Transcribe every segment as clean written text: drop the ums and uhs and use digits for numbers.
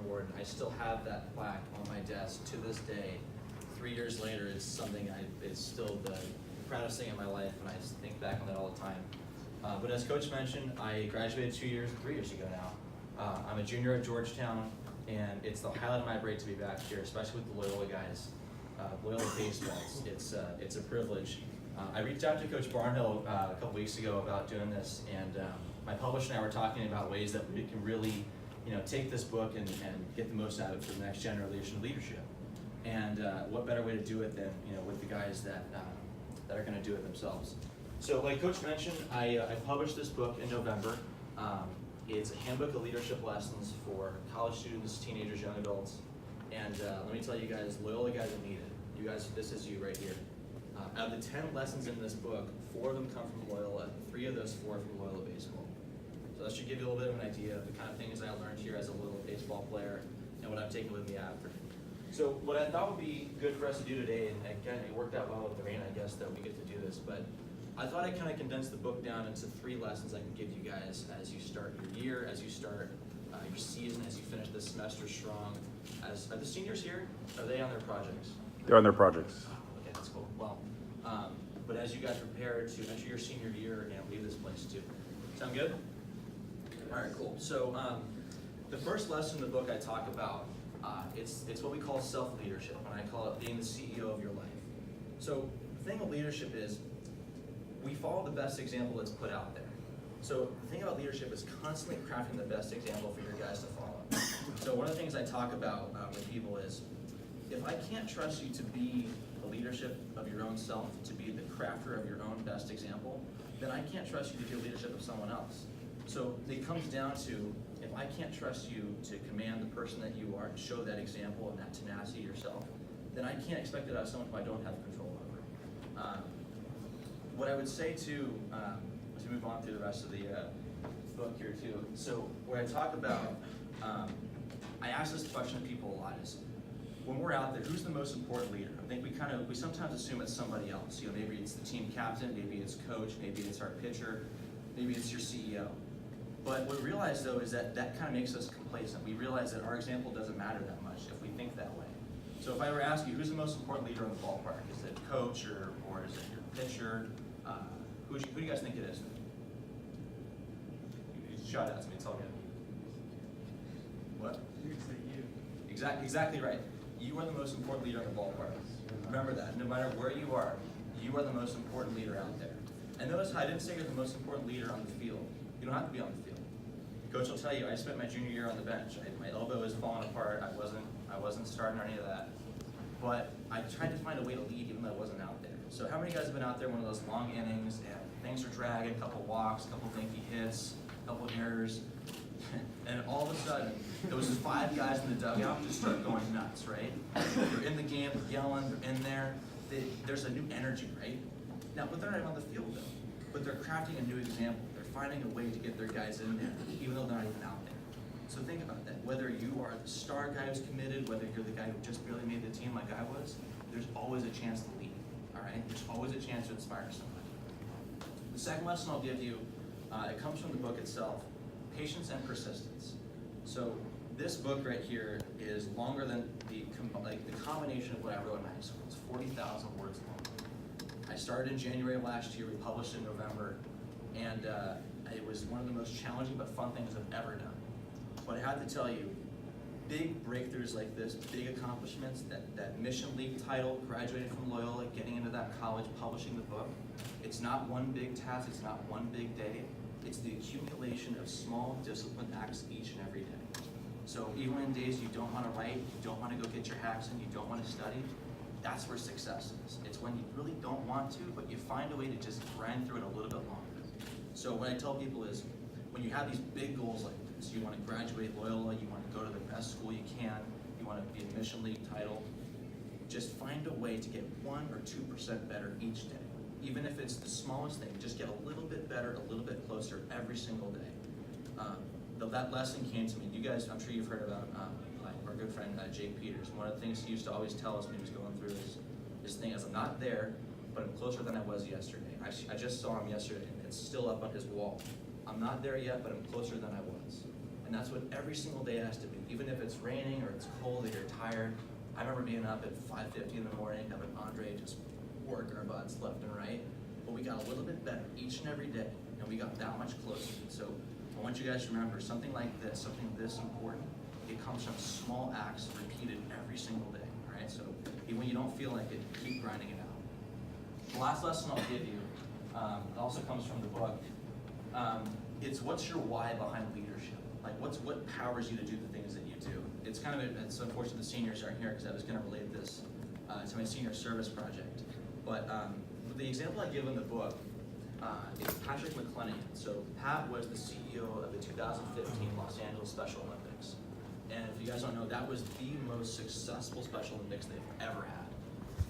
award, and I still have that plaque on my desk to this day. 3 years later, it's something it's still the proudest thing in my life, and I just think back on that all the time. But as Coach mentioned, I graduated 3 years ago now. I'm a junior at Georgetown, and it's the highlight of my break to be back here, especially with the Loyola guys. Loyola baseball, it's a privilege. I reached out to Coach Barnhill a couple weeks ago about doing this, and my publisher and I were talking about ways that we can really, take this book and get the most out of it for the next generation of leadership. And what better way to do it than with the guys that are going to do it themselves. So, like Coach mentioned, I published this book in November. It's a handbook of leadership lessons for college students, teenagers, young adults. And let me tell you guys, Loyola guys are needed. You guys, this is you right here. Out of the 10 lessons in this book, 4 of them come from Loyola. 3 of those 4 from Loyola baseball. So that should give you a little bit of an idea of the kind of things I learned here as a Loyola baseball player and what I've taken with me after. So what I thought would be good for us to do today, and again, it worked out well with the rain, I guess, that we get to do this, but I thought I'd kind of condense the book down into 3 lessons I can give you guys as you start your year, as you start your season, as you finish this semester strong. Are the seniors here? Are they on their projects? They're on their projects. Okay, that's cool. Well, but as you guys prepare to enter your senior year and leave this place too. Sound good? All right, cool. So the first lesson in the book I talk about, it's what we call self-leadership, and I call it being the CEO of your life. So the thing with leadership is we follow the best example that's put out there. So the thing about leadership is constantly crafting the best example for your guys to follow. So one of the things I talk about with people is, if I can't trust you to be the leadership of your own self, to be the crafter of your own best example, then I can't trust you to be the leadership of someone else. So it comes down to, if I can't trust you to command the person that you are and show that example and that tenacity yourself, then I can't expect it out of someone who I don't have control over. What I would say too, as we move on through the rest of the book here too, so where I talk about, I ask this question to people a lot is, when we're out there, who's the most important leader? I think we sometimes assume it's somebody else. Maybe it's the team captain, maybe it's coach, maybe it's our pitcher, maybe it's your CEO. But what we realize though is that kind of makes us complacent. We realize that our example doesn't matter that much if we think that way. So if I were to ask you, who's the most important leader in the ballpark? Is it coach or is it your pitcher? Who do you guys think it is? You shout out to me, tell me. What? Exactly right. You are the most important leader in the ballpark. Remember that. No matter where you are the most important leader out there. And notice how I didn't say you're the most important leader on the field. You don't have to be on the field. Coach will tell you, I spent my junior year on the bench. My elbow was falling apart. I wasn't starting or any of that. But I tried to find a way to lead even though I wasn't out there. So how many guys have been out there one of those long innings and things are dragging, a couple walks, a couple dinky hits, a couple errors, and all of a sudden, those 5 guys in the dugout just start going nuts, right? They're in the game, they're yelling, they're in there. There's a new energy, right? Now, but they're not on the field though. But they're crafting a new example. They're finding a way to get their guys in there, even though they're not even out there. So think about that. Whether you are the star guy who's committed, whether you're the guy who just barely made the team like I was, there's always a chance to lead, all right? There's always a chance to inspire somebody. The second lesson I'll give you, it comes from the book itself, patience and persistence. So this book right here is longer than the combination of what I wrote in high school. It's 40,000 words long. I started in January of last year. We published in November, and it was one of the most challenging but fun things I've ever done. But I have to tell you, big breakthroughs like this, big accomplishments, that Mission League title, graduating from Loyola, getting into that college, publishing the book, it's not one big task, it's not one big day. It's the accumulation of small disciplined acts each and every day. So even in days you don't want to write, you don't want to go get your hacks in, you don't want to study, that's where success is. It's when you really don't want to, but you find a way to just grind through it a little bit longer. So what I tell people is, when you have these big goals like this, you want to graduate Loyola, you want to go to the best school you can, you want to be a Mission League title, just find a way to get 1 or 2% better each day. Even if it's the smallest thing, just get a little bit better, a little bit closer every single day. That lesson came to me. You guys, I'm sure you've heard about our good friend Jake Peters. One of the things he used to always tell us when he was going through his thing is, I'm not there, but I'm closer than I was yesterday. I just saw him yesterday, and it's still up on his wall. I'm not there yet, but I'm closer than I was. And that's what every single day has to be. Even if it's raining or it's cold or you're tired. I remember being up at 5:50 in the morning, having Andre just work our butts left and right. But we got a little bit better each and every day, and we got that much closer. So I want you guys to remember something like this, something this important, it comes from small acts repeated every single day, all right? So even when you don't feel like it, keep grinding it out. The last lesson I'll give you, it also comes from the book. It's what's your why behind leadership? Like what powers you to do the things that you do? It's kind of, it's unfortunate the seniors aren't here because I was going to relate this to my senior service project. But the example I give in the book is Patrick McClennan. So Pat was the CEO of the 2015 Los Angeles Special Olympics. And if you guys don't know, that was the most successful Special Olympics they've ever had.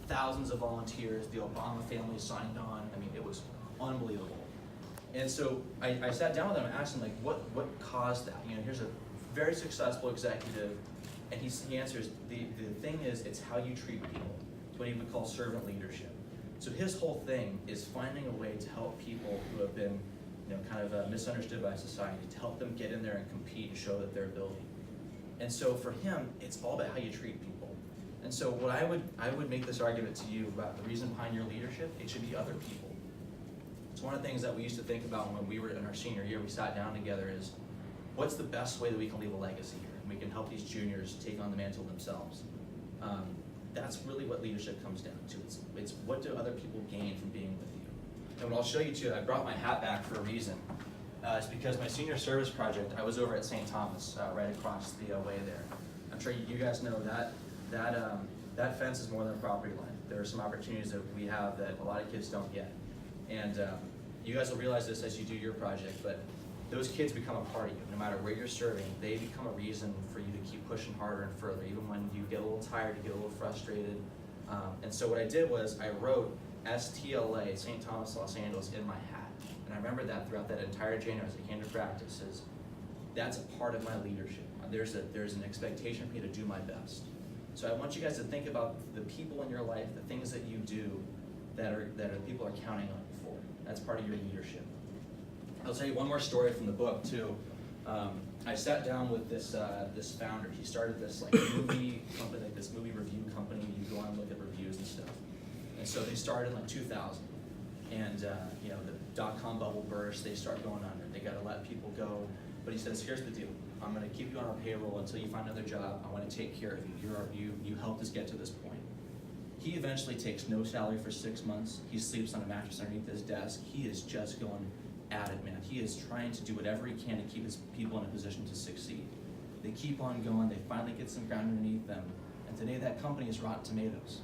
Thousands of volunteers, the Obama family signed on. I mean, it was unbelievable. And so I sat down with him and asked him, like, what caused that? You know, here's a very successful executive, and he answers, the thing is, it's how you treat people. It's what he would call servant leadership. So his whole thing is finding a way to help people who have been, you know, kind of misunderstood by society, to help them get in there and compete and show that they're building. And so for him, it's all about how you treat people. And so what I would make this argument to you about the reason behind your leadership, it should be other people. It's one of the things that we used to think about when we were in our senior year, we sat down together is, what's the best way that we can leave a legacy here? And we can help these juniors take on the mantle themselves. That's really what leadership comes down to. It's what do other people gain from being with you? And what I'll show you too, I brought my hat back for a reason. It's because my senior service project, I was over at St. Thomas, right across the way there. I'm sure you guys know that fence is more than a property line. There are some opportunities that we have that a lot of kids don't get. And you guys will realize this as you do your project, but those kids become a part of you. No matter where you're serving, they become a reason for you to keep pushing harder and further, even when you get a little tired, you get a little frustrated. And so what I did was I wrote STLA, St. Thomas, Los Angeles, in my hat. And I remember that throughout that entire January as I came to practice, is that's a part of my leadership. There's an expectation for me to do my best. So I want you guys to think about the people in your life, the things that you do that people are counting on you for. That's part of your leadership. I'll tell you one more story from the book too. I sat down with this founder. He started this movie company, like this movie review company. You go on and look at reviews and stuff. And so they started in 2000, and you know, the dot-com bubble burst. They start going under. They got to let people go. But he says, here's the deal. I'm going to keep you on our payroll until you find another job. I want to take care of you. You helped us get to this point. He eventually takes no salary for 6 months. He sleeps on a mattress underneath his desk. He is just going at it, man. He is trying to do whatever he can to keep his people in a position to succeed. They keep on going. They finally get some ground underneath them. And today that company is Rotten Tomatoes.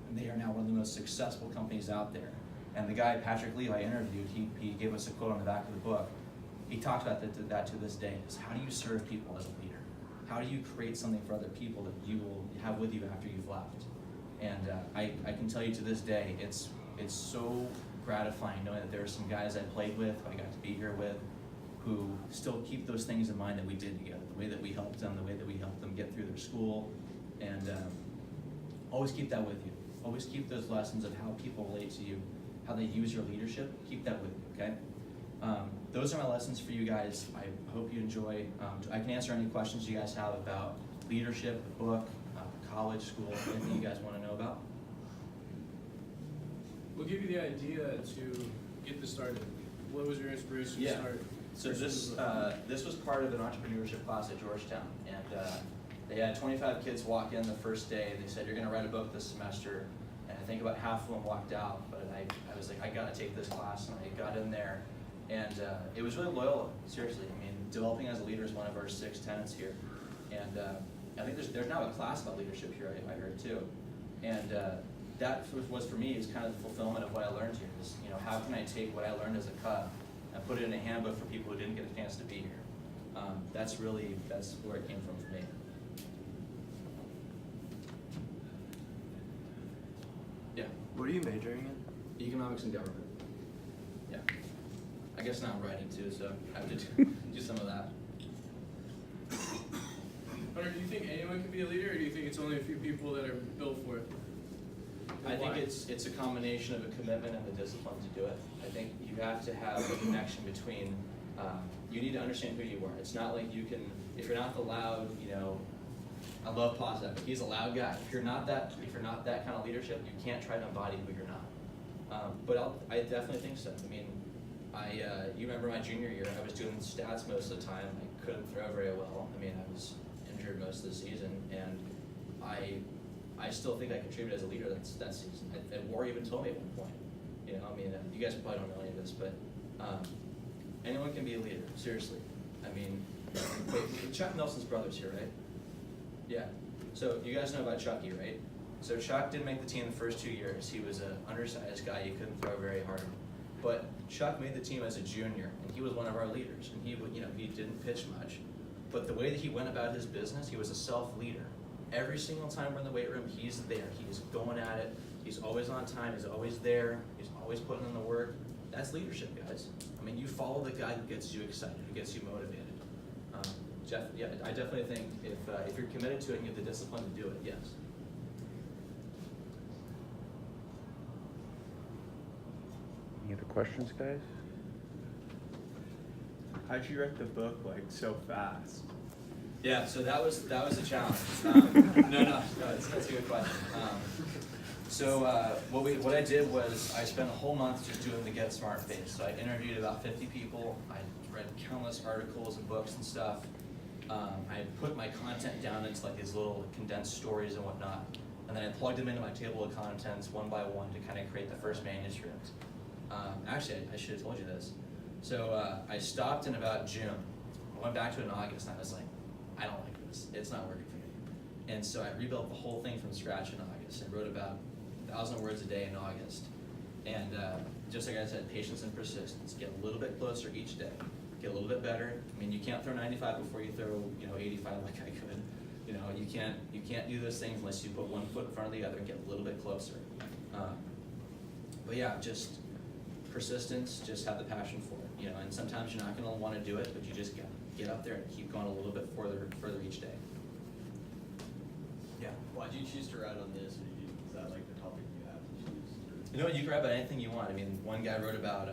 And they are now one of the most successful companies out there. And the guy, Patrick Lee, I interviewed, he gave us a quote on the back of the book. He talks about that to this day, is how do you serve people as a leader? How do you create something for other people that you will have with you after you've left? And I can tell you to this day, it's so gratifying knowing that there are some guys I played with, I got to be here with, who still keep those things in mind that we did together, the way that we helped them, the way that we helped them get through their school, and always keep that with you. Always keep those lessons of how people relate to you, how they use your leadership, keep that with you, okay? Those are my lessons for you guys. I hope you enjoy. I can answer any questions you guys have about leadership, the book, college, school, anything you guys want to know about. What gave you the idea to get this started? What was your inspiration to start? So this was part of an entrepreneurship class at Georgetown, and they had 25 kids walk in the first day. They said, you're going to write a book this semester, and I think about half of them walked out, but I was like, I got to take this class, and I got in there, and it was really Loyola, seriously. I mean, developing as a leader is one of our 6 tenets here, and I think there's now a class about leadership here, I heard too, and that was for me is kind of the fulfillment of what I learned here. Is, you know, how can I take what I learned as a cut and put it in a handbook for people who didn't get a chance to be here? That's where it came from for me. Yeah. What are you majoring in? Economics and government. Yeah. I guess now I'm writing too, so I have to do some of that. Hunter, do you think anyone can be a leader, or do you think it's only a few people that are built for it? I think it's a combination of a commitment and the discipline to do it. I think you have to have a connection between You need to understand who you are. It's not like you can, if you're not the loud, I love Pazak, but he's a loud guy. If you're not that kind of leadership, you can't try to embody who you're not. But I definitely think so. I mean, you remember my junior year, I was doing stats most of the time. I couldn't throw very well. I mean, I was injured most of the season, and I still think I contributed as a leader that season. And War even told me at one point, you guys probably don't know any of this, but anyone can be a leader, seriously. I mean, wait, Chuck Nelson's brother's here, right? Yeah. So you guys know about Chucky, right? So Chuck didn't make the team the first 2 years. He was an undersized guy. He couldn't throw very hard. But Chuck made the team as a junior, and he was one of our leaders. And he didn't pitch much. But the way that he went about his business, he was a self-leader. Every single time we're in the weight room, he's there. He's going at it. He's always on time. He's always there. He's always putting in the work. That's leadership, guys. I mean, you follow the guy who gets you excited, who gets you motivated. Jeff, yeah, I definitely think if you're committed to it and you have the discipline to do it, yes. Any other questions, guys? How'd you write the book so fast? Yeah, so that was a challenge. No, that's a good question. What I did was I spent a whole month just doing the Get Smart phase. So I interviewed about 50 people. I read countless articles and books and stuff. I put my content down into these little condensed stories and whatnot, and then I plugged them into my table of contents one by one to kind of create the first manuscript. Actually, I should have told you this. So I stopped in about June. I went back to it in August, and I was like, I don't like this. It's not working for me. And so I rebuilt the whole thing from scratch in August. I wrote about 1,000 words a day in August. And just like I said, patience and persistence. Get a little bit closer each day. Get a little bit better. I mean, you can't throw 95 before you throw 85 like I could. You can't do those things unless you put one foot in front of the other and get a little bit closer. But yeah, just persistence. Just have the passion for it. And sometimes you're not going to want to do it, but you just got to get up there and keep going a little bit further each day. Yeah. Why did you choose to write on this? Is that the topic you have to choose? You can write about anything you want. I mean, one guy wrote about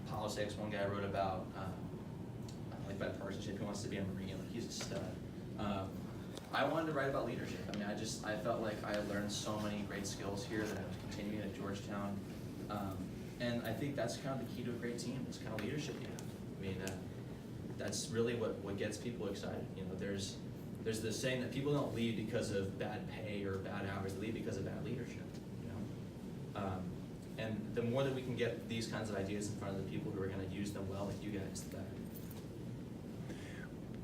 politics. One guy wrote about bipartisanship. He wants to be a Marine. He's a stud. I wanted to write about leadership. I mean, I felt like I learned so many great skills here that I was continuing at Georgetown. And I think that's kind of the key to a great team. It's kind of leadership you have. I mean, that's really what gets people excited. There's this saying that people don't leave because of bad pay or bad hours. They leave because of bad leadership. And the more that we can get these kinds of ideas in front of the people who are going to use them well, like you guys, the better.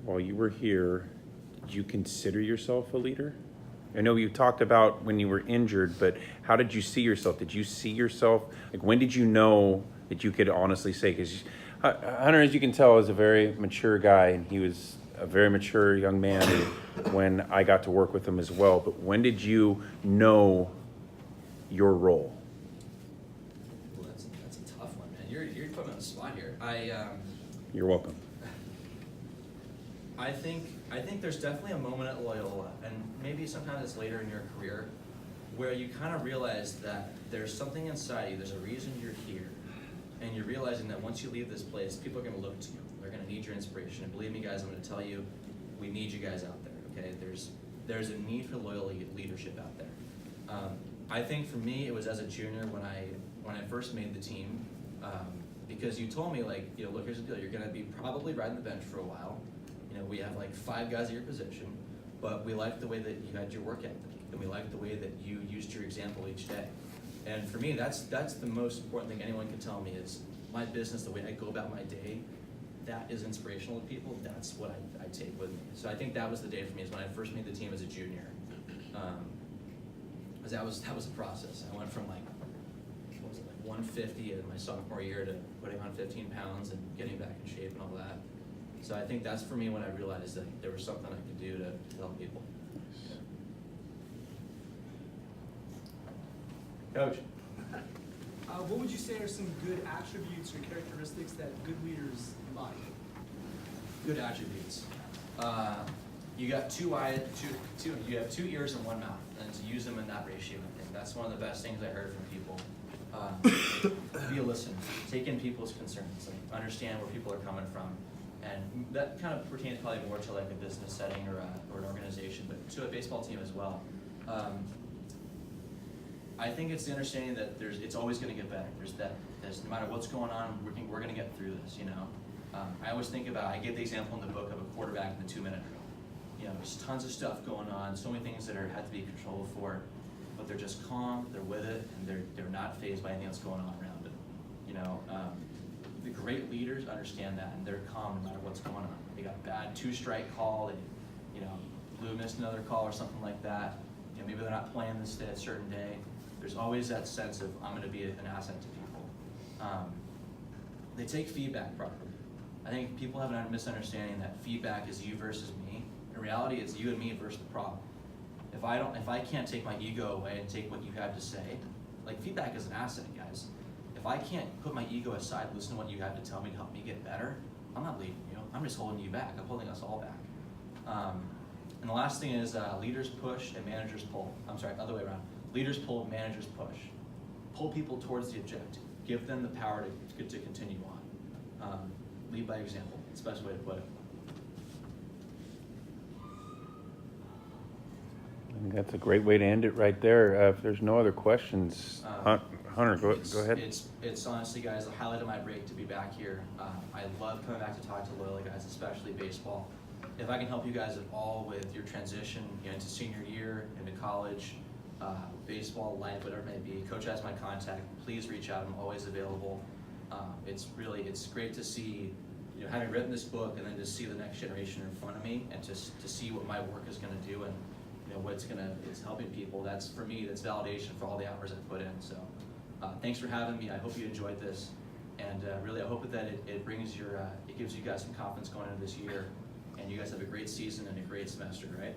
While you were here, did you consider yourself a leader? I know you talked about when you were injured, but how did you see yourself? Did you see yourself, when did you know that you could honestly say, because Hunter, as you can tell, is a very mature guy, and he was a very mature young man when I got to work with him as well. But when did you know your role? Well, that's a tough one, man. You're putting me on the spot here. You're welcome. I think there's definitely a moment at Loyola, and maybe sometimes it's later in your career, where you kind of realize that there's something inside you, there's a reason you're here, and you're realizing that once you leave this place, people are going to look to you. They're going to need your inspiration, and believe me, guys, I'm going to tell you, we need you guys out there, okay? There's a need for Loyola leadership out there. I think for me, it was as a junior when I first made the team, because you told me, look, here's the deal, you're going to be probably riding the bench for a while. We have 5 guys at your position, but we like the way that you had your work ethic, and we like the way that you used your example each day. And for me, that's the most important thing anyone can tell me is my business, the way I go about my day, that is inspirational to people. That's what I take with me. So I think that was the day for me, is when I first made the team as a junior. That was a process. I went from 150 in my sophomore year to putting on 15 pounds and getting back in shape and all that. So I think that's for me when I realized that there was something I could do to help people. Coach. What would you say are some good attributes or characteristics that good leaders embody? Good attributes. You got you have 2 ears and 1 mouth, and to use them in that ratio, I think that's one of the best things I heard from people. Be a listener, take in people's concerns, like understand where people are coming from. And that kind of pertains probably more to like a business setting or an organization, but to a baseball team as well. I think it's the understanding that it's always going to get better. There's no matter what's going on, we're going to get through this. You know, I always think about. I give the example in the book of a quarterback in the 2-minute drill. You know, there's tons of stuff going on, so many things that have to be controlled for, but they're just calm, they're with it, and they're not fazed by anything that's going on around them. You know, the great leaders understand that, and they're calm no matter what's going on. They got a bad 2-strike call, Lou missed another call or something like that. You know, maybe they're not playing this day, a certain day. There's always that sense of I'm going to be an asset to people. They take feedback properly. I think people have a misunderstanding that feedback is you versus me. In reality, it's you and me versus the problem. If I can't take my ego away and take what you have to say, like feedback is an asset, guys. If I can't put my ego aside, listen to what you have to tell me to help me get better, I'm not leaving you. I'm just holding you back. I'm holding us all back. And the last thing is leaders push and managers pull. I'm sorry, other way around. Leaders pull, managers push. Pull people towards the objective. Give them the power to continue on. Lead by example. It's the best way to put it. I think that's a great way to end it right there. If there's no other questions, Hunter, go ahead. It's honestly, guys, the highlight of my break to be back here. I love coming back to talk to Loyola guys, especially baseball. If I can help you guys at all with your transition into senior year, into college, baseball, life, whatever it may be, Coach has my contact. Please reach out. I'm always available. It's great to see, having written this book and then to see the next generation in front of me and just to see what my work is going to do and it's helping people. That's, for me, that's validation for all the hours I put in. So thanks for having me. I hope you enjoyed this. And really, I hope that it brings it gives you guys some confidence going into this year. And you guys have a great season and a great semester, right?